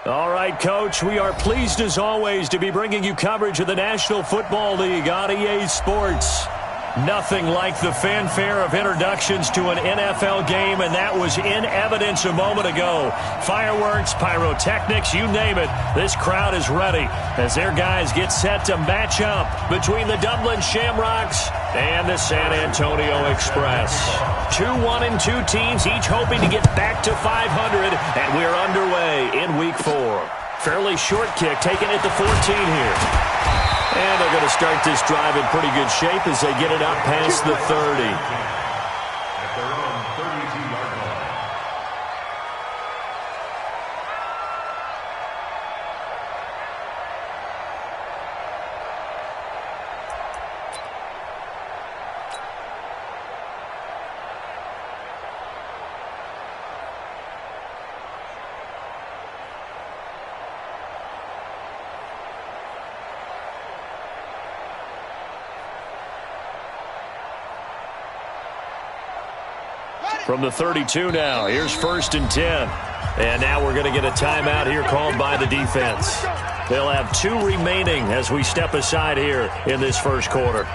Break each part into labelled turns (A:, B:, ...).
A: All right, Coach, we are pleased as always to be bringing you coverage of the National Football League on EA Sports. Nothing like the fanfare of introductions to an NFL game, and that was in evidence a moment ago. Fireworks, pyrotechnics, you name it. This crowd is ready as their guys get set to match up between the Dublin Shamrocks and the San Antonio Express. 2-1-2 teams, each hoping to get back to 500, and we're underway in Week 4. Fairly short kick, taken at the 14 here. And they're going to start this drive in pretty good shape as they get it up past the 30.
B: At their own 32-yard line.
A: From the 32 now, here's 1st and 10. And now we're going to get a timeout here called by the defense. They'll have 2 remaining as we step aside here in this first quarter.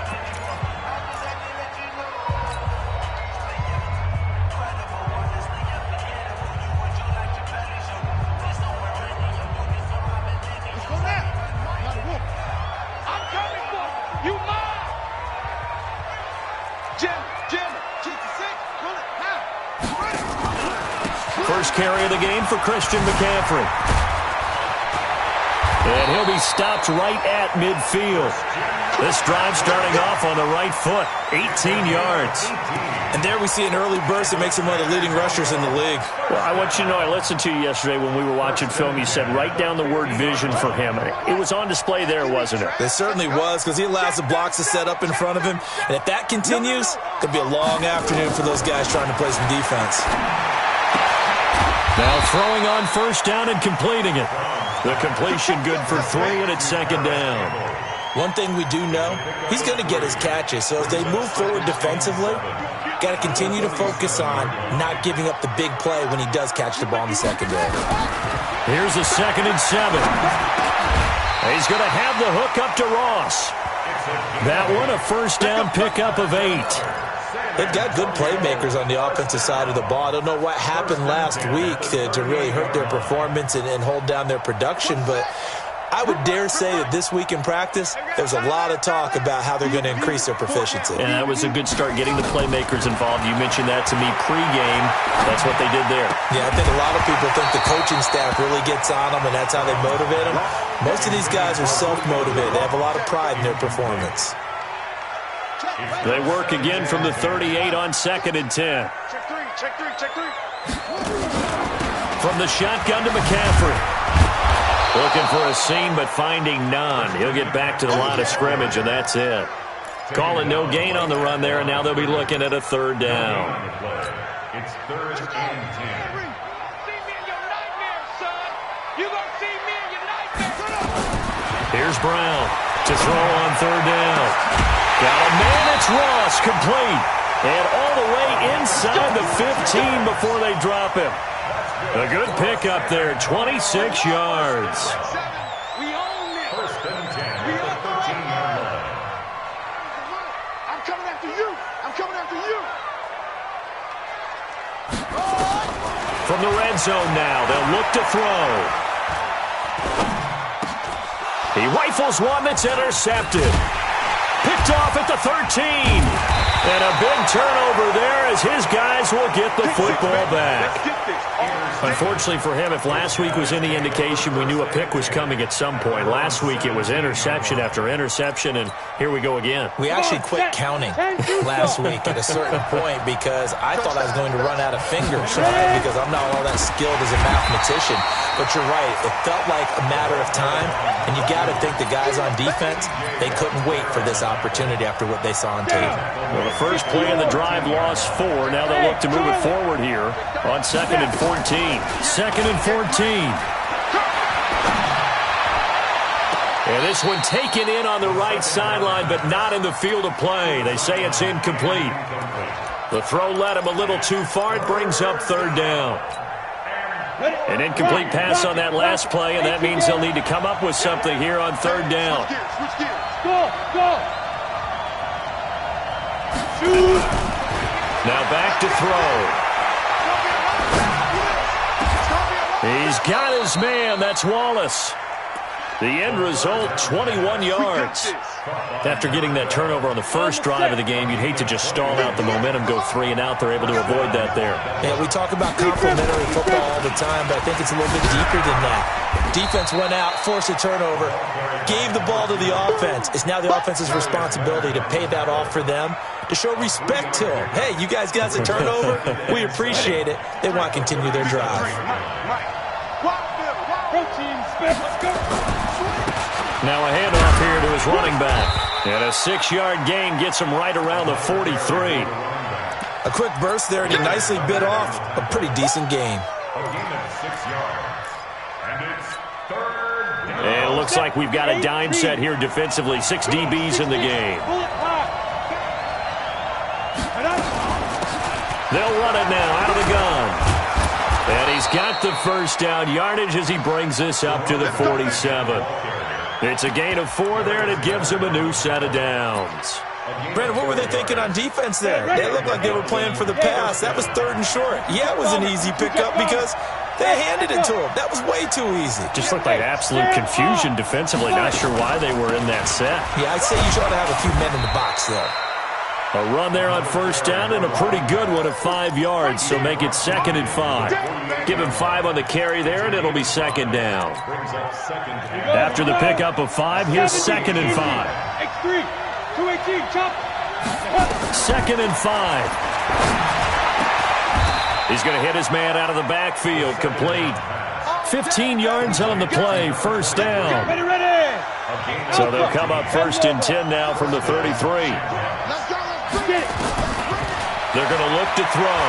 A: First carry of the game for Christian McCaffrey. And he'll be stopped right at midfield. This drive starting off on the right foot, 18 yards.
C: And there we see an early burst that makes him one of the leading rushers in the league.
A: Well, I want you to know, I listened to you yesterday when we were watching film. You said write down the word vision for him. It was on display there, wasn't it?
C: It certainly was, because he allows the blocks to set up in front of him. And if that continues, it'll be a long afternoon for those guys trying to play some defense.
A: Now throwing on first down and completing it. The completion good for 3, and it's 2nd down.
C: One thing we do know, he's going to get his catches. So as they move forward defensively, got to continue to focus on not giving up the big play when he does catch the ball in the secondary.
A: Here's a 2nd and 7. He's going to have the hook up to Ross. That one a first down pickup of 8.
C: They've got good playmakers on the offensive side of the ball. I don't know what happened last week to really hurt their performance and hold down their production, but I would dare say that this week in practice, there's a lot of talk about how they're going to increase their proficiency.
A: And that was a good start, getting the playmakers involved. You mentioned that to me pregame. That's what they did there.
C: Yeah, I think a lot of people think the coaching staff really gets on them, and that's how they motivate them. Most of these guys are self-motivated. They have a lot of pride in their performance.
A: They work again from the 38 on 2nd and 10.
D: Check three.
A: From the shotgun to McCaffrey. Looking for a seam, but finding none. He'll get back to the line of scrimmage, and that's it. Calling no gain on the run there, and now they'll be looking at a 3rd down.
B: It's 3rd and 10.
D: See me in your nightmares, son. You gonna see me in your nightmares.
A: Here's Brown to throw on 3rd down. Got a man, it's Ross, complete. And all the way inside the 15 before they drop him. A good pickup there, 26 yards.
D: We own it.
B: 1st and 10 at the 13-yard line.
D: I'm coming after you.
A: From the red zone now, they'll look to throw. He rifles one that's intercepted. Picked off at the 13. And a big turnover there as his guys will get the football back. Unfortunately for him, if last week was any indication, we knew a pick was coming at some point. Last week it was interception after interception, and here we go again.
C: We actually quit counting last week at a certain point because I thought I was going to run out of fingers, right? Because I'm not all that skilled as a mathematician. But you're right. It felt like a matter of time, and you got to think the guys on defense, they couldn't wait for this opportunity after what they saw on tape.
A: Well, the first play of the drive lost 4. Now they'll look to move it forward here on 2nd and 14. 2nd and 14. And this one taken in on the right sideline, but not in the field of play. They say it's incomplete. The throw led him a little too far. It brings up 3rd down. An incomplete pass on that last play, and that means they'll need to come up with something here on third down. Now back to throw. He's got his man. That's Wallace. The end result, 21 yards. After getting that turnover on the first drive of the game, you'd hate to just stall out the momentum, go 3 and out. They're able to avoid that there.
C: Yeah, we talk about complementary football all the time, but I think it's a little bit deeper than that. Defense went out, forced a turnover, gave the ball to the offense. It's now the offense's responsibility to pay that off for them, to show respect to them. Hey, you guys got a turnover? We appreciate it. They want to continue their drive.
A: Now a handoff here to his running back. And a 6-yard gain gets him right around the 43.
C: A quick burst there, and he nicely bit off a pretty decent gain.
A: And it looks like we've got a dime set here defensively. 6 DBs in the game. They'll run it now out of the gun. And he's got the first down yardage as he brings this up to the 47. It's a gain of 4 there, and it gives him a new set of downs.
C: Brandon, what were they thinking on defense there? They looked like they were playing for the pass. That was 3rd and short. Yeah, it was an easy pickup because they handed it to him. That was way too easy.
A: Just looked like absolute confusion defensively. Not sure why they were in that set.
C: Yeah, I'd say you ought to have a few men in the box there.
A: A run there on first down and a pretty good one of 5 yards, so make it 2nd and 5. Give him 5 on the carry there, and it'll be 2nd down. After the pickup of 5, here's 2nd and 5. 2nd and 5. He's going to hit his man out of the backfield, complete. 15 yards on the play, first down. So they'll come up 1st and 10 now from the 33. They're going to look to throw.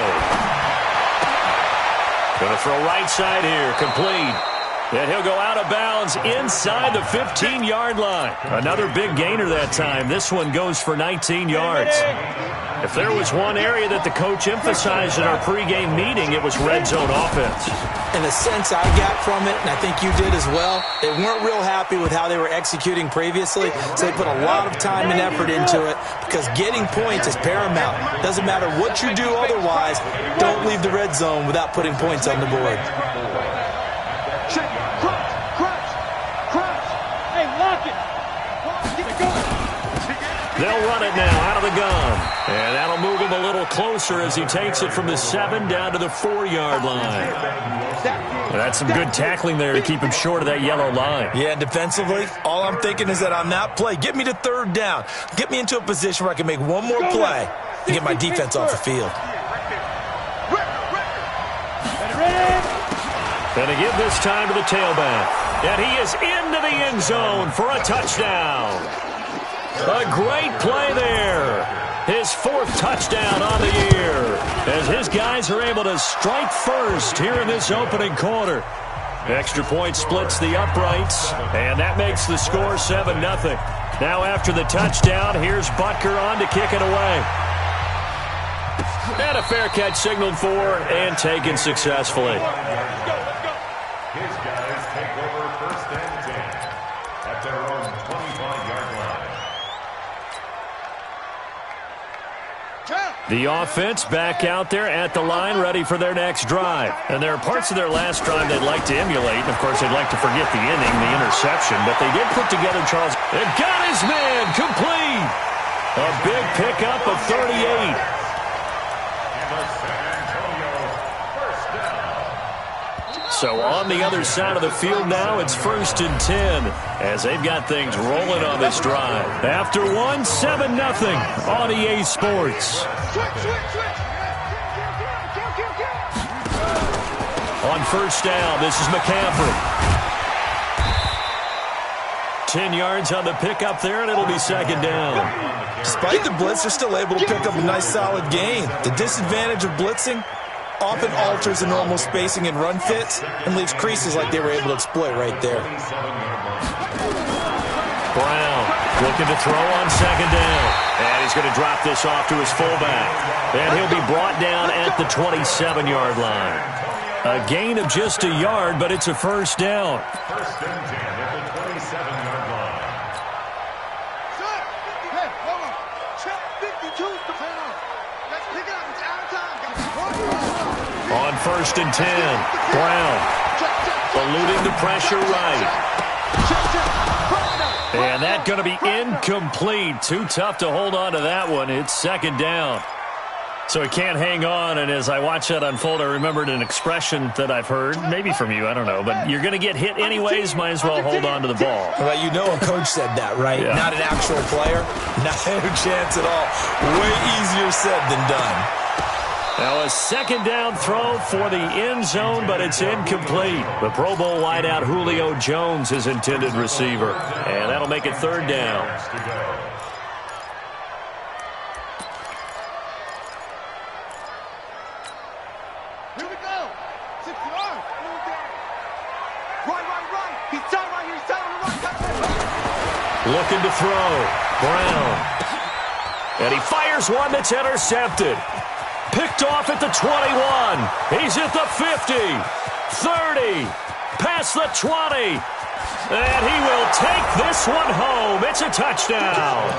A: Going to throw right side here, complete. And he'll go out of bounds inside the 15-yard line. Another big gainer that time. This one goes for 19 yards. If there was one area that the coach emphasized in our pregame meeting, it was red zone offense.
C: In the sense I got from it, and I think you did as well, they weren't real happy with how they were executing previously, so they put a lot of time and effort into it because getting points is paramount. Doesn't matter what you do otherwise, don't leave the red zone without putting points on the board.
A: They'll run it now out of the gun. And that'll move him a little closer as he takes it from the 7 down to the 4-yard line. That's some good tackling there to keep him short of that yellow line.
C: Yeah, defensively, all I'm thinking is that on that play, get me to 3rd down. Get me into a position where I can make one more play and get my defense off the field.
A: Going to give this time to the tailback. And he is into the end zone for a touchdown. A great play there. His 4th touchdown on the year as his guys are able to strike first here in this opening quarter. Extra point splits the uprights, and that makes the score 7-0. Now after the touchdown, here's Butker on to kick it away. And a fair catch signaled for and taken successfully.
B: His guys take over 1st and 10 at their own 25-yard line.
A: The offense back out there at the line, ready for their next drive. And there are parts of their last drive they'd like to emulate. And, of course, they'd like to forget the inning, the interception. But they did put together, Charles. They got his man complete. A big pickup of 38. So on the other side of the field now, it's 1st and 10 as they've got things rolling on this drive. After 1, 7-0 on EA Sports. On first down, this is McCaffrey. 10 yards on the pickup there, and it'll be 2nd down.
C: Despite the blitz, they're still able to pick up a nice solid gain. The disadvantage of blitzing often alters the normal spacing and run fits and leaves creases like they were able to exploit right there.
A: Brown looking to throw on 2nd down. And he's going to drop this off to his fullback. And he'll be brought down at the 27-yard line. A gain of just a yard, but it's a first down.
B: First and 10 at the 27-yard line.
D: Hey, hold on. Check 52's the penalty. Let's pick it up. It's out of time.
A: On first and 10, Brown eluding the pressure right. And that's going to be incomplete. Too tough to hold on to that one. It's second down. So he can't hang on, and as I watch that unfold, I remembered an expression that I've heard, maybe from you, I don't know, but you're going to get hit anyways, might as well hold on to the ball.
C: Well, you know a coach said that, right?
A: Yeah.
C: Not an actual player. Not a chance at all. Way easier said than done.
A: Now a second down throw for the end zone, but it's incomplete. The Pro Bowl wideout Julio Jones is intended receiver, and that'll make it third down.
D: Here we go. 6 yards. Right. He's down right here. He's down on the right.
A: Looking to throw. Brown. And he fires one that's intercepted. Picked off at the 21. He's at the 50. 30. Past the 20. And he will take this one home. It's a touchdown.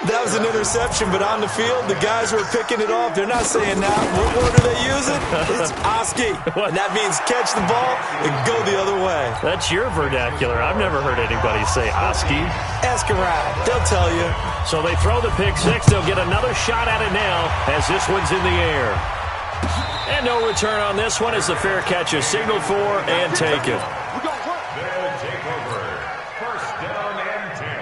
C: That was an interception, but on the field, the guys who are picking it off, they're not saying that. What word are they using? It's Oski. And that means catch the ball and go the other way.
A: That's your vernacular. I've never heard anybody say Oski.
C: Ask around. They'll tell you.
A: So they throw the pick six. They'll get another shot at it now as this one's in the air. And no return on this one as the fair catch is signaled for and taken.
B: They'll take over. First down and 10.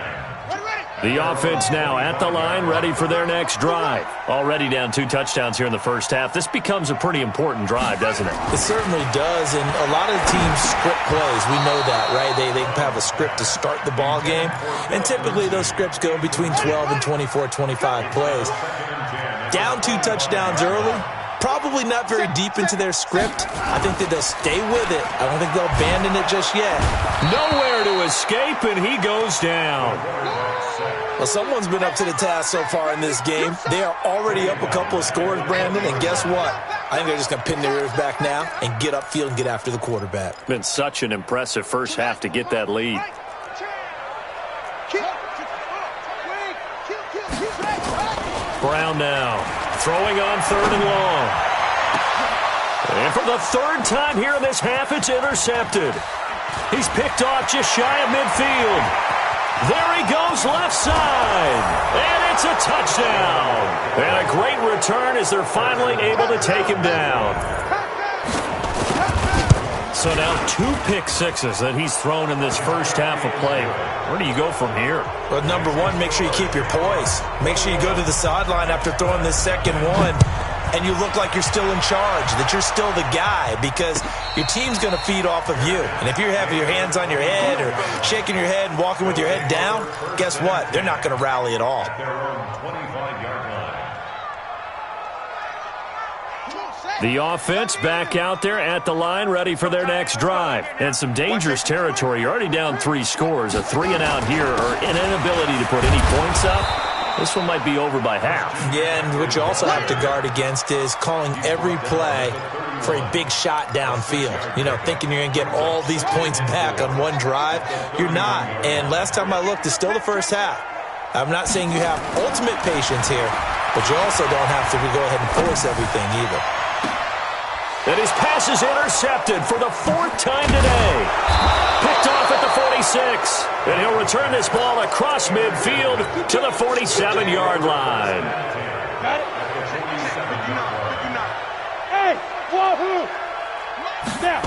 A: The offense now at the line, ready for their next drive. Already down 2 touchdowns here in the first half. This becomes a pretty important drive, doesn't it?
C: It certainly does, and a lot of teams script plays. We know that, right? They have a script to start the ball game, and typically those scripts go between 12 and 24, 25 plays. Down 2 touchdowns early, probably not very deep into their script. I think that they'll stay with it. I don't think they'll abandon it just yet.
A: Nowhere to escape, and he goes down.
C: Well, someone's been up to the task so far in this game. They are already up a couple of scores, Brandon, and guess what? I think they're just going to pin their ears back now and get upfield and get after the quarterback.
A: Been such an impressive first half to get that lead. Brown now, throwing on 3rd and long. And for the 3rd time here in this half, it's intercepted. He's picked off just shy of midfield. There he goes left side. And it's a touchdown. And a great return as they're finally able to take him down. So now 2 pick sixes that he's thrown in this first half of play. Where do you go from here?
C: Well, number one, make sure you keep your poise. Make sure you go to the sideline after throwing this second one, and you look like you're still in charge, that you're still the guy, because your team's going to feed off of you. And if you're having your hands on your head or shaking your head and walking with your head down, guess what? They're not going to rally at all.
B: At their own 25-yard line.
A: The offense back out there at the line, ready for their next drive. And some dangerous territory. You're already down 3 scores. A 3-and-out here, or an inability to put any points up. This one might be over by half.
C: Yeah, and what you also have to guard against is calling every play for a big shot downfield. You know, thinking you're going to get all these points back on one drive. You're not. And last time I looked, it's still the first half. I'm not saying you have ultimate patience here, but you also don't have to go ahead and force everything either.
A: And his pass is intercepted for the 4th time today. Picked off at the 46. And he'll return this ball across midfield to the 47-yard line.
D: Got it? Hey, wahoo! Now.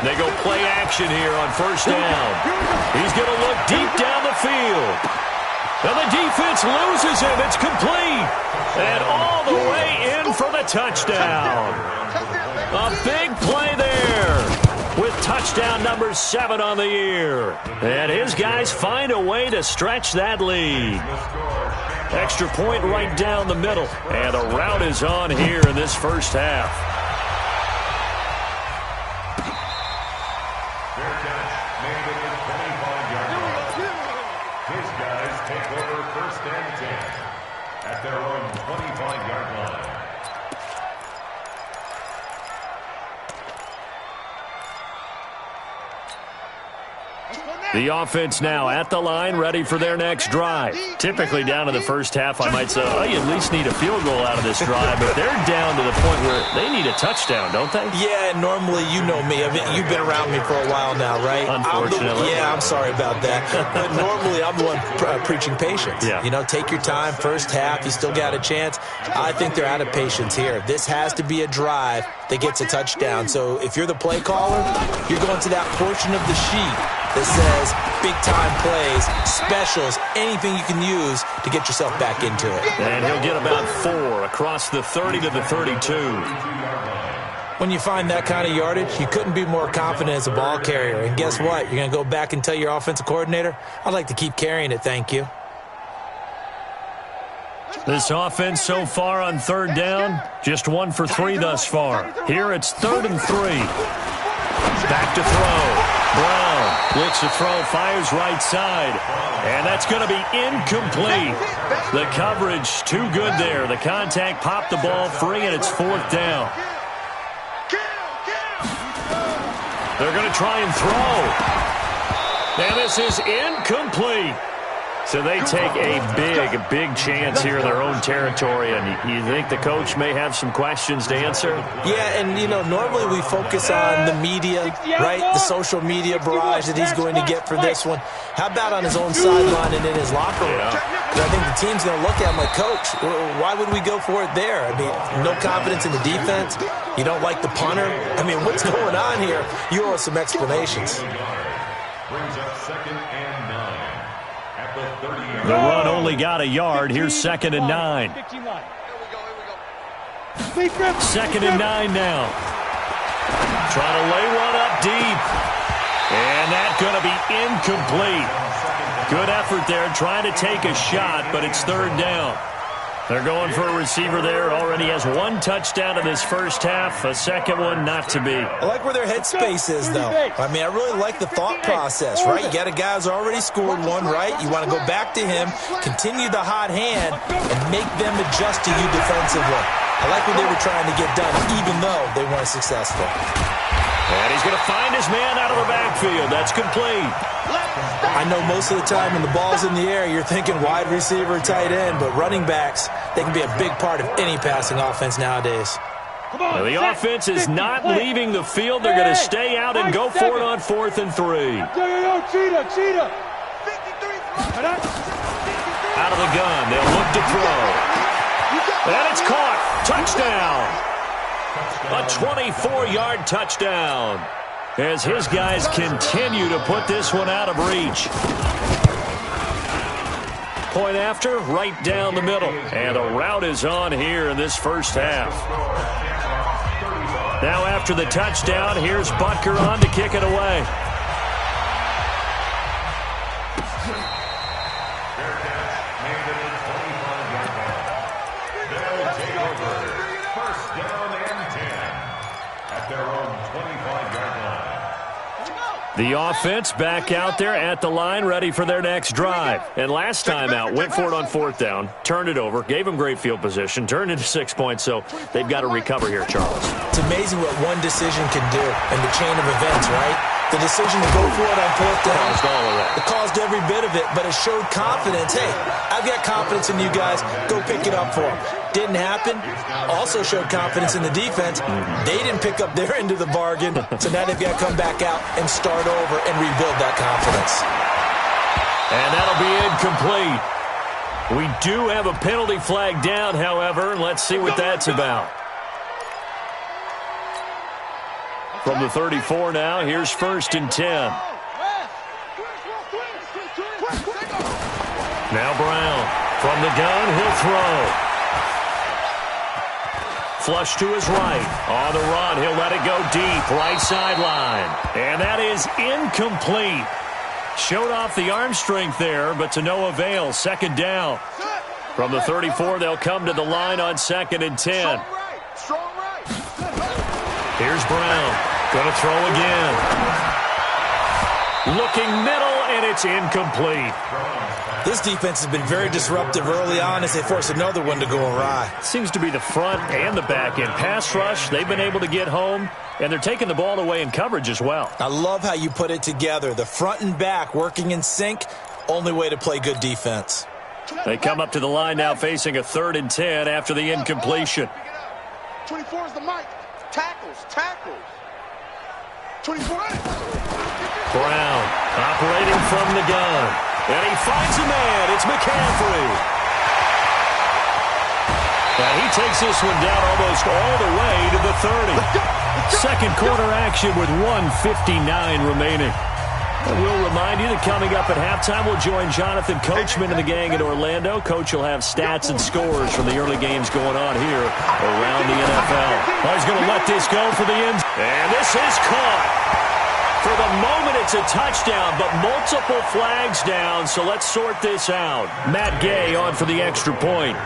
A: They go play action here on first down. He's going to look deep down the field. And the defense loses him. It's complete. And all the way in for the touchdown. A big play there with touchdown number 7 on the year. And his guys find a way to stretch that lead. Extra point right down the middle. And the route is on here in this first half.
B: Fair catch made at the 25-yard line. His guys take over first and 10 at their own 25-yard line.
A: The offense now at the line, ready for their next drive. Typically down to the first half, I might say, oh, you at least need a field goal out of this drive, but they're down to the point where they need a touchdown, don't they?
C: Yeah, and normally, you know me. I mean, you've been around me for a while now, right?
A: Unfortunately.
C: I'm sorry about that. But normally, I'm the one preaching patience.
A: Yeah.
C: You know, take your time. First half, you still got a chance. I think they're out of patience here. This has to be a drive that gets a touchdown. So if you're the play caller, you're going to that portion of the sheet that says big-time plays, specials, anything you can use to get yourself back into it.
A: And he'll get about 4 across the 30 to the 32.
C: When you find that kind of yardage, you couldn't be more confident as a ball carrier. And guess what? You're going to go back and tell your offensive coordinator, I'd like to keep carrying it, thank you.
A: This offense so far on third down, just 1 for 3 thus far. Here it's 3rd and 3. Back to throw. Brown looks to throw, fires right side. And that's going to be incomplete. The coverage too good there. The contact popped the ball free, and it's 4th down. They're going to try and throw. And this is incomplete. So they take a big chance here in their own territory, and you think the coach may have some questions to answer?
C: Yeah, and, you know, normally we focus on the media, right, the social media barrage that he's going to get for this one. How about on his own sideline and in his locker room? Because I think the team's going to look at him like, Coach, why would we go for it there? I mean, no confidence in the defense. You don't like the punter. I mean, what's going on here? You owe us some explanations.
B: Brings up 2nd and 9.
A: The run only got a yard. Here's 2nd and 9. 2nd and 9 now. Trying to lay one up deep. And that's going to be incomplete. Good effort there, trying to take a shot, but it's 3rd down. They're going for a receiver there. Already has 1 touchdown in this first half. A second one not to be.
C: I like where their headspace is, though. I mean, I really like the thought process, right? You got a guy who's already scored 1, right? You want to go back to him, continue the hot hand, and make them adjust to you defensively. I like what they were trying to get done, even though they weren't successful.
A: And he's going to find his man out of the backfield. That's complete.
C: I know most of the time when the ball's in the air, you're thinking wide receiver, tight end, but running backs, they can be a big part of any passing offense nowadays.
A: Now the offense is not leaving the field. They're going to stay out and go for it on 4th and 3. Out of the gun. They'll look to throw. And it's caught. Touchdown. A 24-yard touchdown as his guys continue to put this one out of reach. Point after, right down the middle. And the route is on here in this first half. Now after the touchdown, here's Butker on to kick it away. The offense back out there at the line, ready for their next drive. And last time out, went for it on 4th down, turned it over, gave them great field position, turned into 6 points, so they've got to recover here, Charles.
C: It's amazing what one decision can do in the chain of events, right? The decision to go for it on 4th down,
A: caused all of that.
C: It caused every bit of it, but it showed confidence. Hey, I've got confidence in you guys. Go pick it up for them. Didn't happen. Also showed confidence in the defense. They didn't pick up their end of the bargain, so now they've got to come back out and start over and rebuild that confidence.
A: And that'll be incomplete. We do have a penalty flag down, however, and let's see what that's about. From the 34 now, here's 1st and 10. Now Brown from the gun, he'll throw. Flush to his right. On the run, he'll let it go deep, right sideline. And that is incomplete. Showed off the arm strength there, but to no avail. 2nd down. From the 34, they'll come to the line on 2nd and 10. Here's Brown. Going to throw again. Looking middle, and it's incomplete.
C: This defense has been very disruptive early on as they force another one to go awry.
A: Seems to be the front and the back end. Pass rush, they've been able to get home, and they're taking the ball away in coverage as well.
C: I love how you put it together. The front and back working in sync, only way to play good defense.
A: They come up to the line now facing a 3rd and 10 after the incompletion.
E: 24 is the mic. Tackles. 24.
A: Brown operating from the gun. And he finds a man. It's McCaffrey. And he takes this one down almost all the way to the 30. Second quarter action with 1:59 remaining. And we'll remind you that coming up at halftime, we'll join Jonathan Coachman and the gang in Orlando. Coach will have stats and scores from the early games going on here around the NFL. Well, he's going to let this go for the end. And this is caught. For the moment, it's a touchdown, but multiple flags down, so let's sort this out. Matt Gay on for the extra point.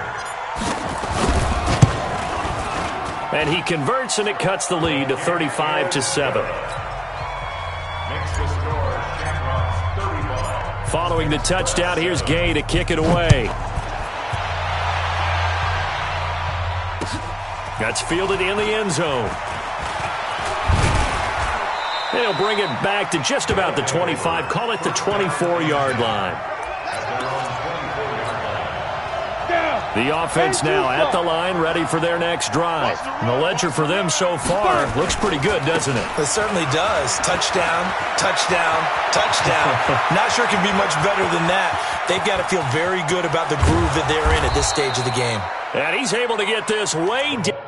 A: And he converts, and it cuts the lead to 35-7.
B: Makes the score Shamrock's 31.
A: Following the touchdown, here's Gay to kick it away. That's fielded in the end zone. They'll bring it back to just about the 25. Call it the 24-yard line. The offense now at the line, ready for their next drive. And the ledger for them so far looks pretty good, doesn't it?
C: It certainly does. Touchdown, touchdown, touchdown. Not sure it can be much better than that. They've got to feel very good about the groove that they're in at this stage of the game.
A: And he's able to get this way down.